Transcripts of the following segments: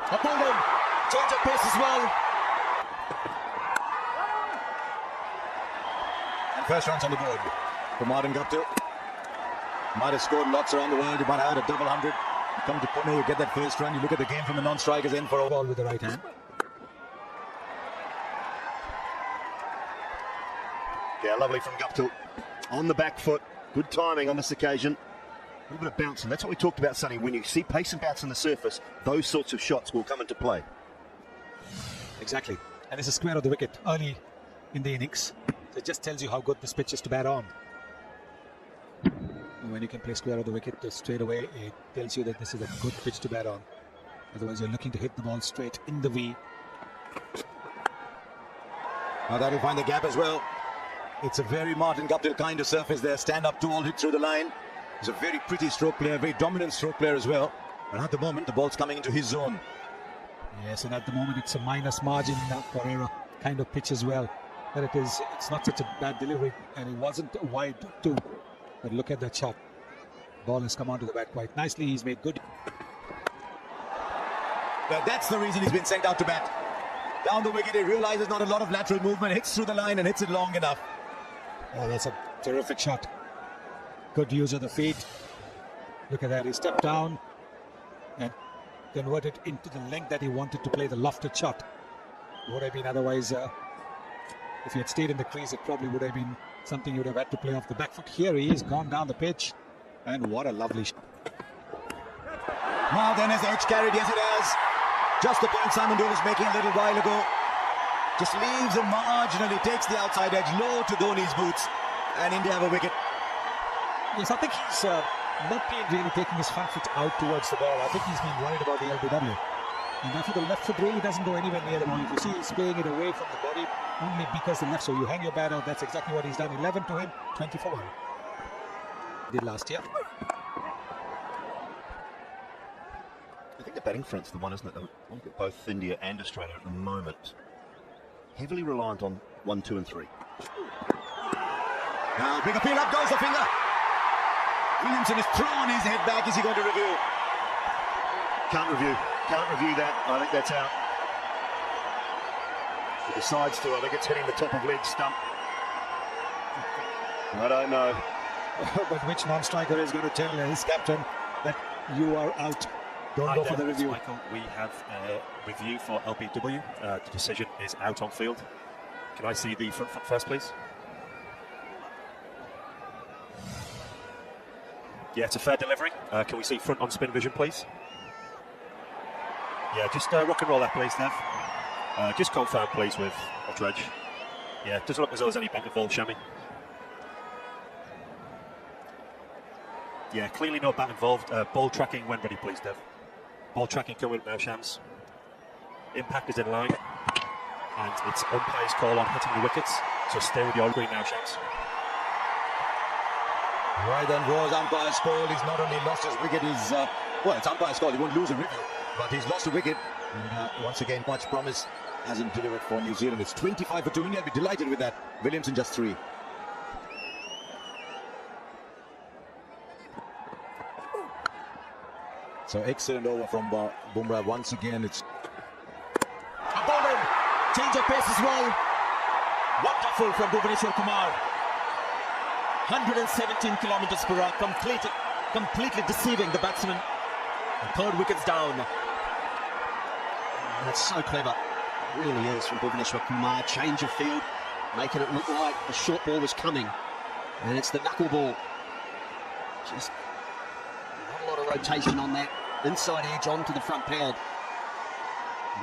A ball in. Change of pace as well. And first runs on the board for Martin Guptill. Might have scored lots around the world. He might have had a double 100. You come to Pune, you get that first run. You look at the game from the non-strikers in for a ball with the right hand. Yeah, lovely from Guptill. On the back foot. Good timing on this occasion. A little bit of bouncing. That's what we talked about, Sonny. When you see pace and bounce on the surface, those sorts of shots will come into play. Exactly. And it's a square of the wicket early in the innings. So it just tells you how good this pitch is to bat on. And when you can play square of the wicket straight away, it tells you that this is a good pitch to bat on. Otherwise, you're looking to hit the ball straight in the V. Now that'll find the gap as well. It's a very Martin Guptill kind of surface there. Stand up tall, hit through the line. He's a very pretty stroke player, very dominant stroke player as well. And at the moment, the ball's coming into his zone. Yes, and at the moment, it's a minus margin for error kind of pitch as well. But it's not such a bad delivery, and it wasn't wide too. But look at that shot. Ball has come onto the bat quite nicely. He's made good. But that's the reason he's been sent out to bat. Down the wicket, he realizes not a lot of lateral movement, hits through the line and hits it long enough. Oh, that's a terrific shot. Good use of the feet. Look at that. He stepped down and converted into the length that he wanted to play the lofted shot. Would have been otherwise, if he had stayed in the crease, it probably would have been something he would have had to play off the back foot. Here he is, gone down the pitch. And what a lovely shot. Now then, has the edge carried? Yes, it has. Just the point Simon Dool was making a little while ago. Just leaves him marginally, takes the outside edge low to Dhoni's boots. And India have a wicket. Yes, I think he's not been really taking his front foot out towards the ball. I think he's been worried about the LBW. And therefore the left foot really doesn't go anywhere near the ball. If you see he's playing it away from the body, only because the left, so you hang your bat out, that's exactly what he's done. 11 to him, 20 for 1. Did last year. I think the batting front's the one, isn't it? Look at both India and Australia at the moment. Heavily reliant on 1, 2 and 3. Now big appeal, up goes the finger. Williamson has thrown his head back. Is he going to review? Can't review that. I think that's out. He decides to. I think it's hitting the top of leg stump. I don't know. But which non-striker is going to tell his captain that you are out? Don't go for the review. Michael, we have a review for LBW. The decision is out on field. Can I see the front foot first, please? Yeah, it's a fair delivery. Can we see front on spin vision, please? Yeah, just rock and roll that, please, Nev. Just confirm, please, with Dredge. Yeah, it doesn't look as though there's any bat involved, Shami. Yeah, clearly no bat involved. Ball tracking when ready, please, Dev. Ball tracking coming now, Shams. Impact is in line. And it's umpire's call on hitting the wickets. So stay with your green now, Shams. Right then was umpire's call. He's not only lost his wicket, he's well, it's umpire's call. He won't lose a review, but he's lost a wicket. And once again, much promise hasn't delivered for New Zealand. It's 25 for 2. India will be delighted with that. Williamson just 3. So excellent over from Bumrah once again. It's A ball in. Change of pace as well. Wonderful from Bhuvaneshwar Kumar. 117 kilometers per hour, completely deceiving the batsman. And 3rd wicket's down. That's so clever. It really is from Bhuvaneshwar Kumar. Change of field, making it look like the short ball was coming. And it's the knuckle ball. Just not a lot of rotation on that. Inside edge onto the front pad.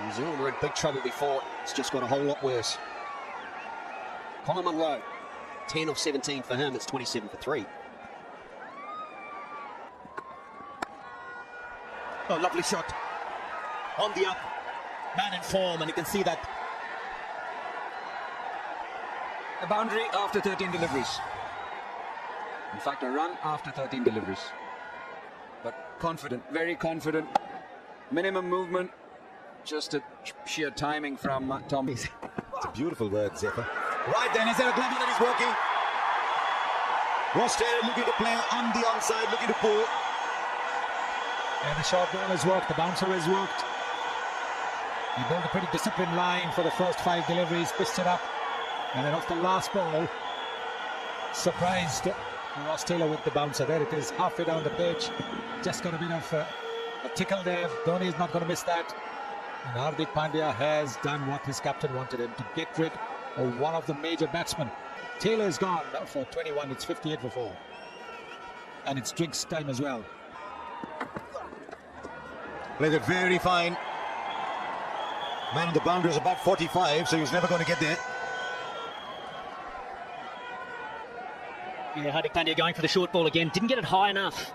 New Zealand were in big trouble before. It's just got a whole lot worse. Colin Munro. 10 of 17 for him, it's 27 for 3. Oh, lovely shot. On the up. Man in form, and you can see that. A boundary after 13 deliveries. In fact, a run after 13 deliveries. But confident, very confident. Minimum movement, just a sheer timing from Tom. It's a beautiful word, Zephyr. Right then, is there a glove that is working? Ross Taylor looking to play on the onside, looking to pull. And the short ball has worked, the bouncer has worked. He bowled a pretty disciplined line for the first 5 deliveries, pitched it up, and then off the last ball, surprised Ross Taylor with the bouncer. There it is, halfway down the pitch. Just got a bit of a tickle there. Dhoni is not going to miss that. And Hardik Pandya has done what his captain wanted him, to get rid of one of the major batsmen. Taylor is gone for 21. It's 58 for 4. And it's drinks time as well. Played it very fine. Man on the boundary was about 45, so he was never going to get there. Yeah, Hardik Pandya going for the short ball again. Didn't get it high enough.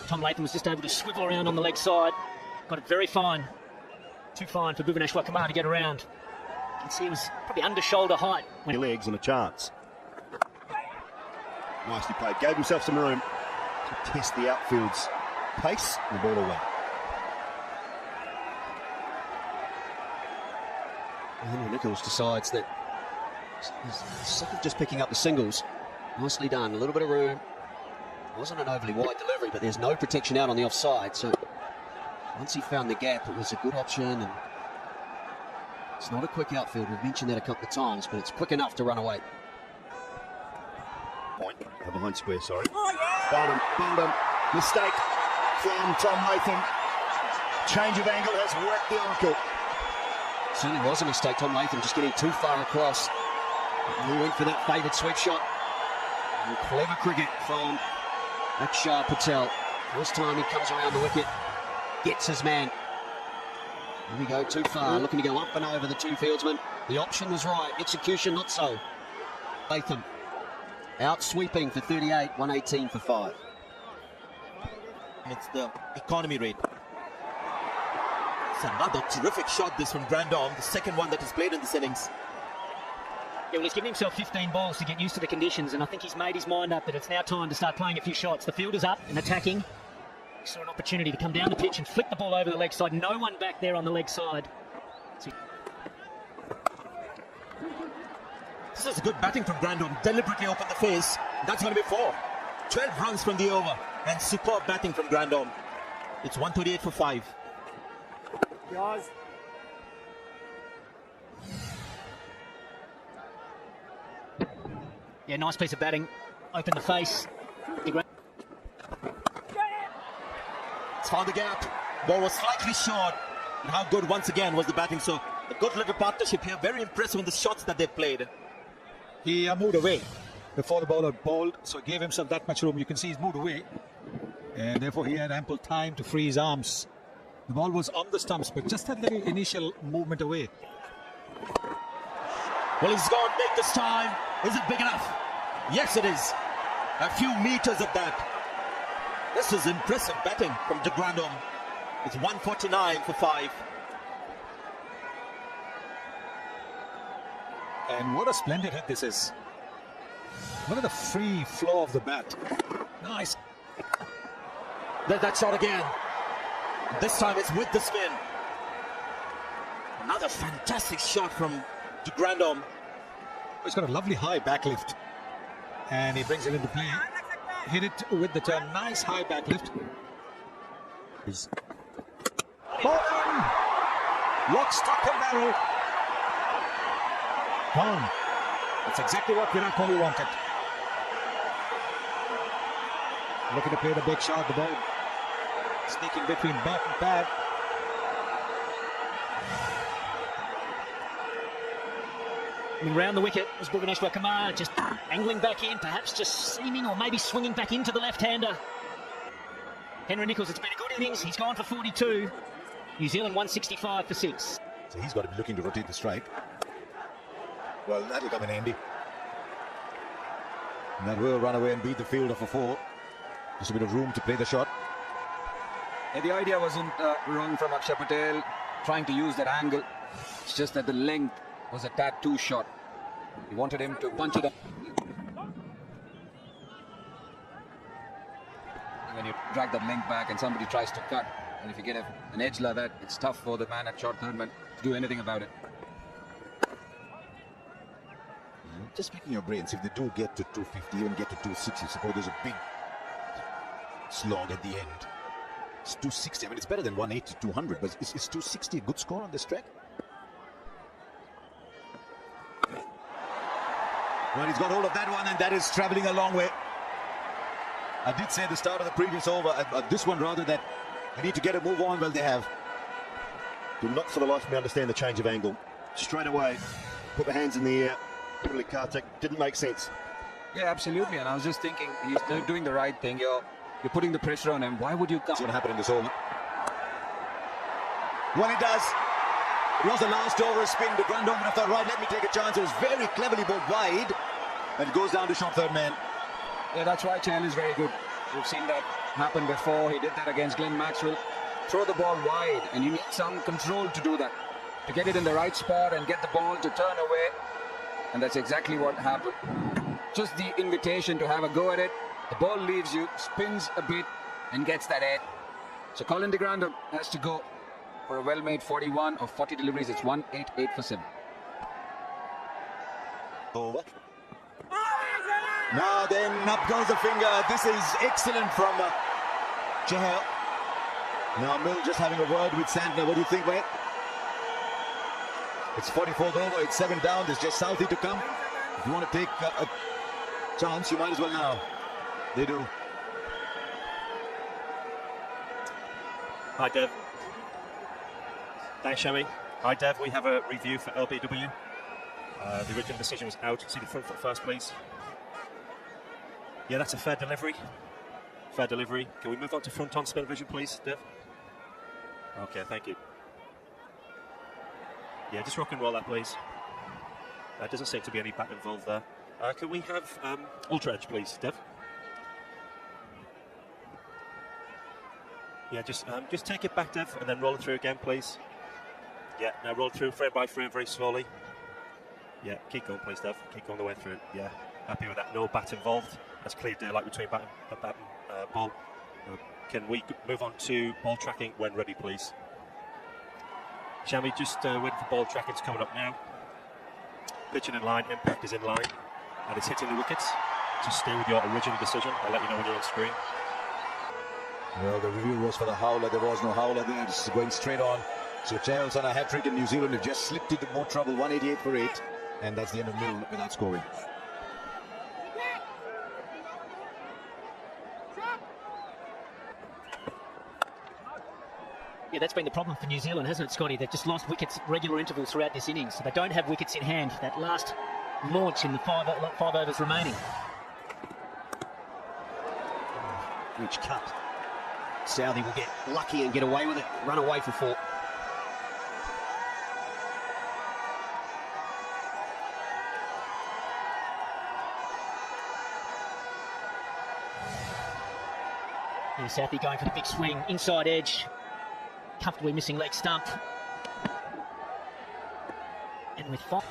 Tom Latham was just able to swivel around on the leg side. Got it very fine. Too fine for Bhuvaneshwar Kumar to get around. You can see he was probably under shoulder height. Your legs and a chance. Nicely played. Gave himself some room to test the outfield's pace and the ball away. Henry Nicholls decides that he's sick of just picking up the singles. Nicely done, a little bit of room. Wasn't an overly wide delivery, but there's no protection out on the offside. So once he found the gap, it was a good option. And it's not a quick outfield. We've mentioned that a couple of times, but it's quick enough to run away. Point. Behind square, sorry. Bowled him. Mistake from Tom Latham. Change of angle has worked the ankle. Certainly was a mistake. Tom Latham just getting too far across. He went for that faded sweep shot. And clever cricket from Akshar Patel. First time he comes around the wicket, gets his man. Here we go, too far, looking to go up and over the two fieldsmen. The option was right, execution not so. Latham out sweeping for 38, 118 for 5. It's the economy rate. It's another terrific shot, this from Grandon, the second one that he's played in this innings. Yeah, well, he's given himself 15 balls to get used to the conditions, and I think he's made his mind up that it's now time to start playing a few shots. The field is up and attacking. He saw an opportunity to come down the pitch and flick the ball over the leg side. No one back there on the leg side. This is good batting from Grandon. Deliberately opened the face. That's going to be 4. 12 runs from the over. And superb batting from Grandon. It's 138 for 5. Guys. Yeah, nice piece of batting. Open the face. It's found the gap. Ball was slightly short. And how good once again was the batting. So a good little partnership here. Very impressive in the shots that they played. He moved away before the bowler bowled, so he gave himself that much room. You can see he's moved away, and therefore he had ample time to free his arms. The ball was on the stumps, but just that little initial movement away. Well, he's going to make this time. Is it big enough? Yes, it is. A few meters of that. This is impressive batting from de Grandhomme. It's 149 for 5. And what a splendid hit this is. Look at the free flow of the bat. Nice. There's that shot again. This time it's with the spin. Another fantastic shot from de Grandhomme. He's got a lovely high backlift. And he brings it into play. Hit it with the turn. Nice high backlift. Bowling! Lock, stock and barrel. Gone. That's exactly what Virat Kohli wanted. Looking to play the big shot, the ball sneaking between bat and pad. I mean, round the wicket was Bhuvaneshwar Kumar, just angling back in, perhaps just seaming or maybe swinging back into the left-hander. Henry Nicholls, it's been a good innings. He's gone for 42. New Zealand 165 for 6. So he's got to be looking to rotate the strike. Well, that'll come in handy. And that will run away and beat the fielder for 4. Just a bit of room to play the shot. Yeah, the idea wasn't wrong from Akshar Patel, trying to use that angle. It's just that the length was a tad too short. He wanted him to punch it up. When you drag that length back and somebody tries to cut, and if you get an edge like that, it's tough for the man at short third man to do anything about it. Just picking your brains, if they do get to 250, even get to 260, suppose there's a big slog at the end. It's 260. I mean, it's better than 180, 200, but it's 260 a good score on this track? Well, he's got hold of that one, and that is traveling a long way. I did say at the start of the previous over, this one rather, that they need to get a move on. Well, they have. Do not for the life of me understand the change of angle. Straight away, put the hands in the air. Really, Kartik, didn't make sense. Yeah, absolutely. And I was just thinking, he's doing the right thing. You're putting the pressure on him. Why would you come? What's going to happen in this over? Well, it does. It was the last over, a spin. The Grandon would have thought, right, let me take a chance. It was very cleverly bowled wide. And it goes down to short third man. Yeah, that's why Chennai is very good. We've seen that happen before. He did that against Glenn Maxwell. Throw the ball wide, and you need some control to do that. To get it in the right spot and get the ball to turn away. And that's exactly what happened. Just the invitation to have a go at it. The ball leaves you, spins a bit, and gets that edge. So Colin de Grandon has to go for a well-made 41 of 40 deliveries. It's 188 for 7. Over. Now then, up goes the finger. This is excellent from Chahal. Now Mill just having a word with Santner. What do you think, mate? It's 44th over. It's 7 down. There's just Southey to come. If you want to take a chance, you might as well now. They do. Hi, Dev. Thanks, Shami. Hi, Dev. We have a review for LBW. The original decision was out. See the front foot first, please. Yeah, that's a fair delivery. Fair delivery. Can we move on to front on spin vision, please, Dev? Okay, thank you. Yeah, just rock and roll that, please. There doesn't seem to be any bat involved there. Can we have Ultra Edge, please, Dev? Yeah, just take it back, Dev, and then roll it through again, please. Yeah, now roll it through frame by frame very slowly. Yeah, keep going, please, Dev. Keep going the way through. Yeah, happy with that. No bat involved. That's clear daylight between bat and ball. Can we move on to ball tracking when ready, please? Shami, just waiting for ball tracking. It's coming up now. Pitching in line, impact is in line, and it's hitting the wickets. Just stay with your original decision. I'll let you know when you're on screen. Well, the review was for the howler. There was no howler there. It's going straight on. So Chahal's on a hat-trick in New Zealand. They've just slipped into more trouble. 188 for 8. And that's the end of Mill without scoring. Yeah, that's been the problem for New Zealand, hasn't it, Scotty? They've just lost wickets at regular intervals throughout this innings. So they don't have wickets in hand for that last launch in the five overs remaining. Which cut. Southey will get lucky and get away with it. Run away for 4. Here's Southey going for the big swing, inside edge. Comfortably missing leg stump. And with 5.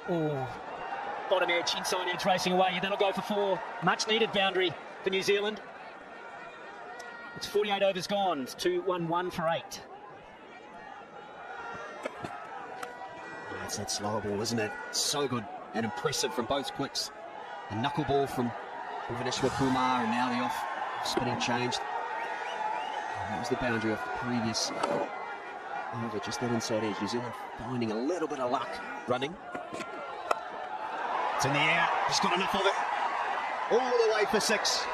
Oh, bottom edge, inside edge racing away. That'll go for 4. Much needed boundary for New Zealand. It's 48 overs gone. It's 2-1-1 for 8. That's that slower ball, isn't it? So good and impressive from both quicks. The knuckleball from Bhuvaneshwar Kumar, and now the off spinning changed. And that was the boundary off the previous over, just that inside edge. New Zealand finding a little bit of luck running. It's in the air, just got enough of it. All the way for 6.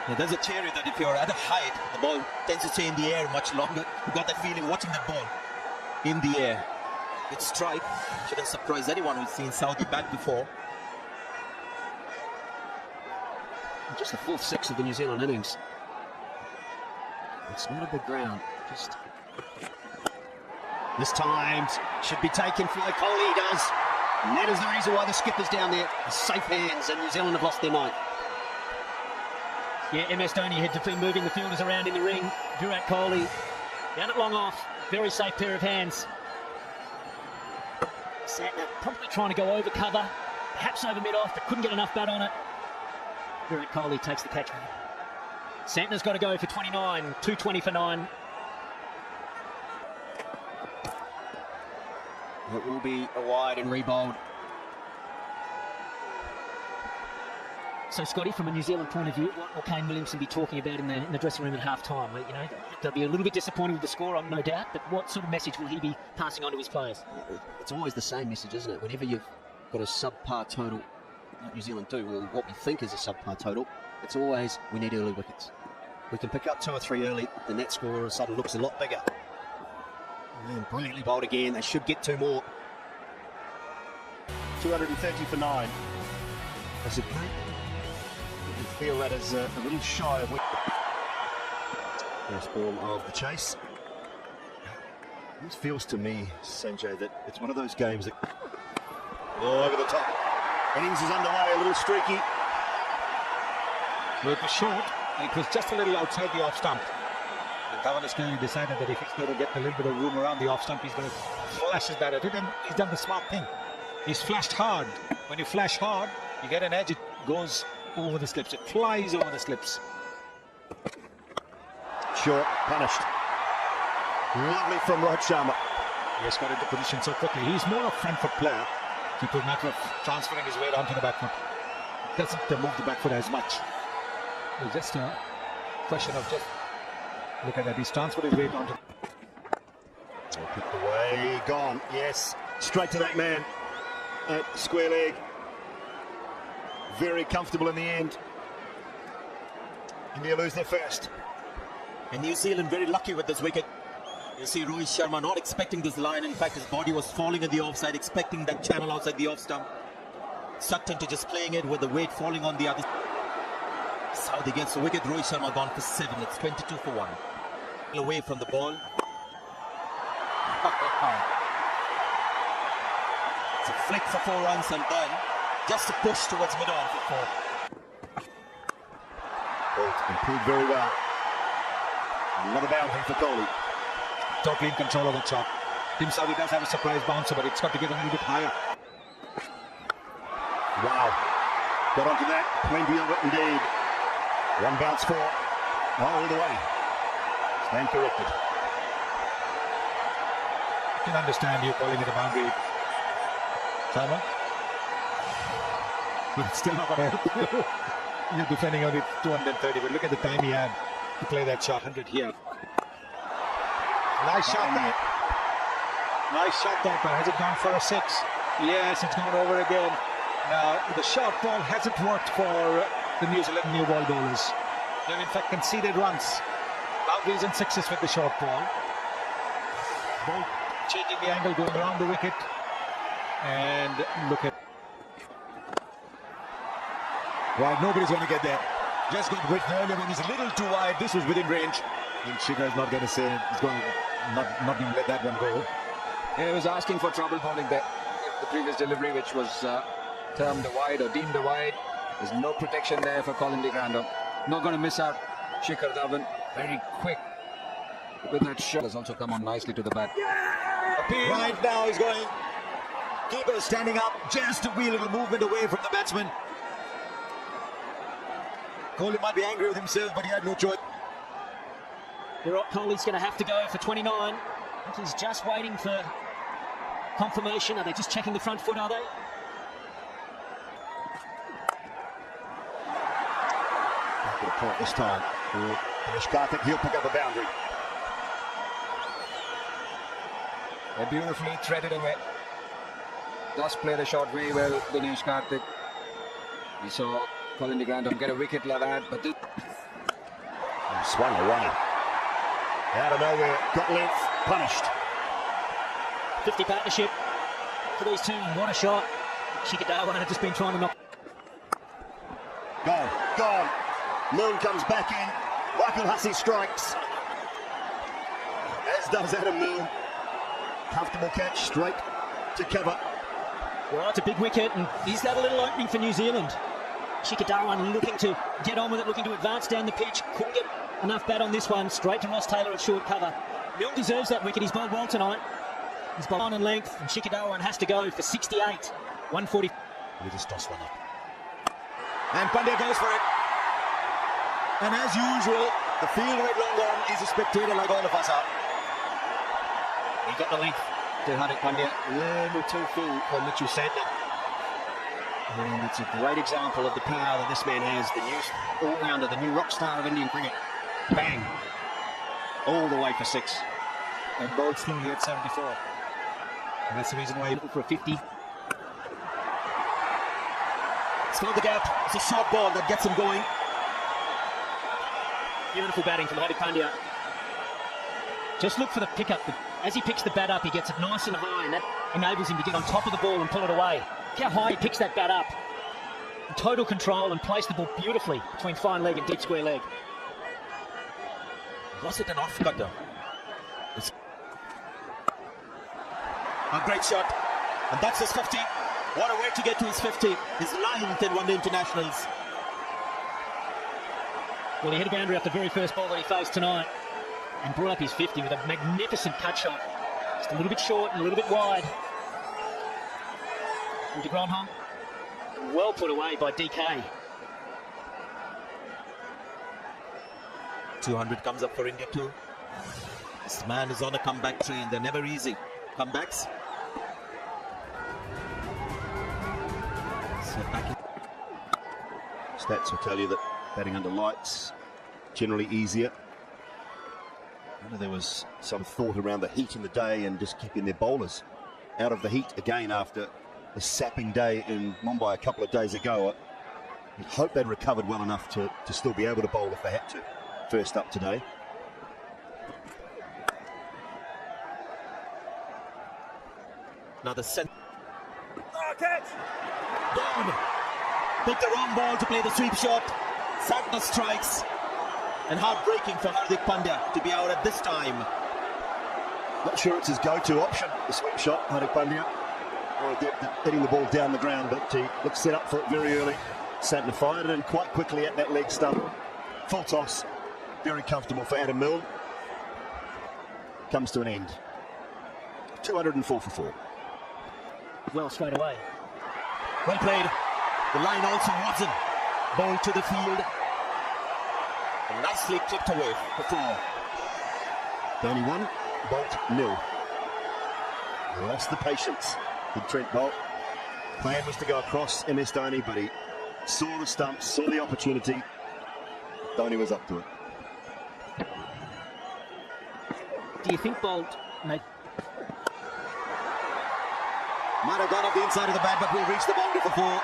Yeah, there's a theory that if you're at a height, the ball tends to stay in the air much longer. You got that feeling watching the ball in the air. It's strike. Shouldn't surprise anyone who's seen Saudi bat before. Just the 4th 6 of the New Zealand innings. It's not a big ground, just this time should be taken for Kohli, he does. And that is the reason why the skipper's down there. Safe hands, and New Zealand have lost their mind. Yeah, MS Dhoni had been moving the fielders around in the ring. Virat Kohli down at long off. Very safe pair of hands. Santner probably trying to go over cover, perhaps over mid-off, but couldn't get enough bat on it. Virat Kohli takes the catch. Santner's got to go for 29, 220 for 9. It will be a wide and rebowled. So, Scotty, from a New Zealand point of view, what will Kane Williamson be talking about in the dressing room at half-time? You know, they'll be a little bit disappointed with the score, I'm no doubt, but what sort of message will he be passing on to his players? It's always the same message, isn't it? Whenever you've got a subpar total, like New Zealand do, or what we think is a subpar total, it's always, we need early wickets. We can pick up 2 or 3 early, and that score all of a sudden looks a lot bigger. And brilliantly bowled again. They should get 2 more. 230 for 9. That's a great. You feel that is a little shy of first ball of the chase. This feels to me, Sanjay, that it's one of those games that over the top. Innings is underway, a little streaky. With the short, it was just a little outside the off stump. And Governor clearly decided that if he's going to get a little bit of room around the off stump, he's going to flash his bat at it, and he's done the smart thing. He's flashed hard. When you flash hard, you get an edge, it goes over the slips. It flies over the slips. Short, punished. Lovely from Rohit Sharma. He has got into position so quickly. He's more a front foot player. It was a matter of transferring his weight onto the back foot. Doesn't move the back foot as much. It's just a question of just look at that. He's transferred his weight onto. Kicked away, gone. Yes, straight to that man. Square leg. Very comfortable in the end. India lose their first. And New Zealand very lucky with this wicket. You see Rohit Sharma not expecting this line. In fact, his body was falling in the offside, expecting that channel outside the off stump. Sucked into just playing it with the weight falling on the other. Southee gets the wicket. Rohit Sharma gone for 7. It's 22 for 1. Away from the ball. It's a flick for 4 runs and then just a push towards mid-on for 4. Bolt improved very well. Another boundary for Kohli. Totally in control of the shot. Tim Southee does have a surprise bouncer, but it's got to get a little bit higher. Wow. Got onto that. Plenty of it indeed. 1 bounce for all the way. Stand corrected. I can understand you calling it a boundary, Sharma. But it's still not going to help you. You're defending on it 230, but look at the time he had to play that shot. 100 here. Nice shot there. Nice shot there, but has it gone for a 6? Yes, it's gone over again. Now, the short ball hasn't worked for the New Zealand new ball bowlers. They've in fact conceded runs. Boundaries and 6s with the short ball. Ball changing the angle, going around the wicket. And look at... Right, nobody's going to get there. Just got width earlier when he's a little too wide. This was within range. And Shikhar is not going to say, he's going to not going to let that one go. He was asking for trouble bowling there. The previous delivery, which was termed a wide or deemed a wide. There's no protection there for Colin de Grandhomme. Not going to miss out. Shikhar Dhawan, very quick with that shot. Has also come on nicely to the bat. Right now he's going. Keeper standing up just to wheel a little movement away from the batsman. Kohli might be angry with himself, but he had no choice. Virat Kohli's going to have to go for 29. I think he's just waiting for confirmation. Are they just checking the front foot, are they? Good point this time. Karthik, he'll pick up a boundary. They beautifully threaded away. Does play the shot very well, Dinesh Karthik. We saw Colin de Grandhomme get a wicket like that, but this... Swung away. Out of nowhere, got length, punished. 50 partnership for these two. What a shot. Shikhar Dhawan had just been trying to knock. Gone, gone. Moon comes back in. Michael Hussey strikes. As does Adam Moon. Comfortable catch, straight to cover. Well, it's a big wicket, and is that a little opening for New Zealand? Shikhar Dhawan looking to get on with it, looking to advance down the pitch. Couldn't get enough bat on this one. Straight to Ross Taylor at short cover. Milne deserves that wicket. He's bowled well tonight. He's bowled on in length, and Shikhar Dhawan has to go for 68. 140. He just tossed one up. And Pandya goes for it. And as usual, the field right long on is a spectator like all of us are. He got the length to Hardik Pandya. A little too full on Mitchell Santner. And it's a great example of the power that this man has, the new all-rounder, the new rock star of Indian cricket. Bang! All the way for 6. And bowled slowly at 74. And that's the reason why he For a 50. It's not the gap. It's a short ball that gets him going. Beautiful batting from Hardik Pandya. Just look for the pickup. As he picks the bat up, he gets it nice and high, and that enables him to get on top of the ball and pull it away. Look how high he picks that bat up. Total control and place the ball beautifully between fine leg and deep square leg. Was it an off cutter? A great shot. And that's his 50. What a way to get to his 50. His 9th in one-day internationals. Well, he hit a boundary off the very first ball that he faced tonight and brought up his 50 with a magnificent cut shot. Just a little bit short and a little bit wide. And de Grandhomme, well put away by DK. 200 comes up for India too. This man is on a comeback train. They're never easy. Comebacks. So back in. Stats will tell you that batting under lights generally easier. I know there was some thought around the heat in the day and just keeping their bowlers out of the heat again after the sapping day in Mumbai a couple of days ago. I hope they'd recovered well enough to still be able to bowl if they had to. First up today. Another center. Gone. Picked the wrong ball to play the sweep shot. Sadness strikes. And heartbreaking for Hardik Pandya to be out at this time. Not sure it's his go-to option, the sweep shot, Hardik Pandya. Or hitting the ball down the ground, but he looks set up for it very early. Santner fired it in quite quickly at that leg stump. Full toss. Very comfortable for Adam Milne. Comes to an end. 204 for 4. Well, straight away. Well played. The line also wasn't. Ball to the field. And nicely clipped away for 4. Dhoni 1, Bolt 0. Lost the patience with Trent Bolt. Plan was to go across MS Dhoni, but he saw the stumps, saw the opportunity. Dhoni was up to it. Do you think Bolt made... Might have gone off the inside of the bat, but will reach the boundary for 4.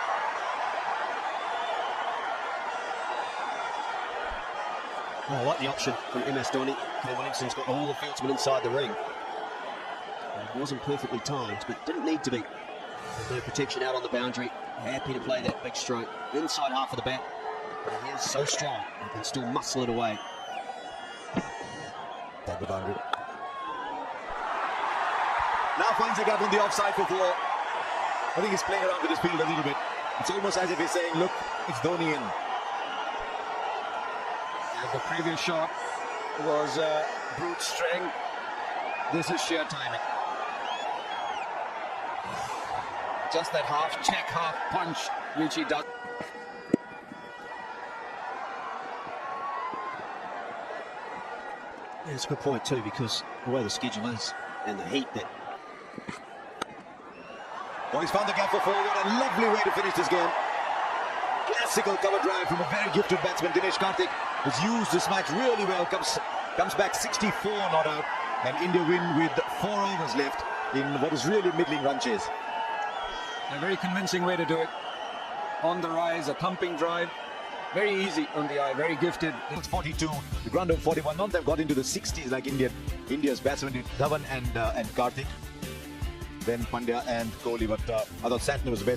Oh, I like the option from MS Dhoni. Ken Williamson's got all the fieldsmen inside the ring. It wasn't perfectly timed, but didn't need to be. There's no protection out on the boundary. Happy to play that big stroke inside half of the bat. And he is so strong, he can still muscle it away. Down the boundary. Now finds a gap on the offside for 4. I think he's playing around with his field a little bit. It's almost as if he's saying, look, it's Dhoni in. And the previous shot was brute strength. This is sheer timing. Just that half check, half punch, which he does. Yeah, it's a good point too, because the way the schedule is and the heat that... Well, he's found the gap for 4. What a lovely way to finish this game. Classical cover drive from a very gifted batsman, Dinesh Karthik, has used this match really well. Comes back 64 not out, and India win with 4 overs left in what is really middling run chase. A very convincing way to do it. On the rise, a thumping drive. Very easy on the eye, very gifted. It's 42, the ground of 41. None of them got into the 60s like India's batsmen did, Dhawan and Karthik. Then Pandya and Kohli, but I thought Santner was the best.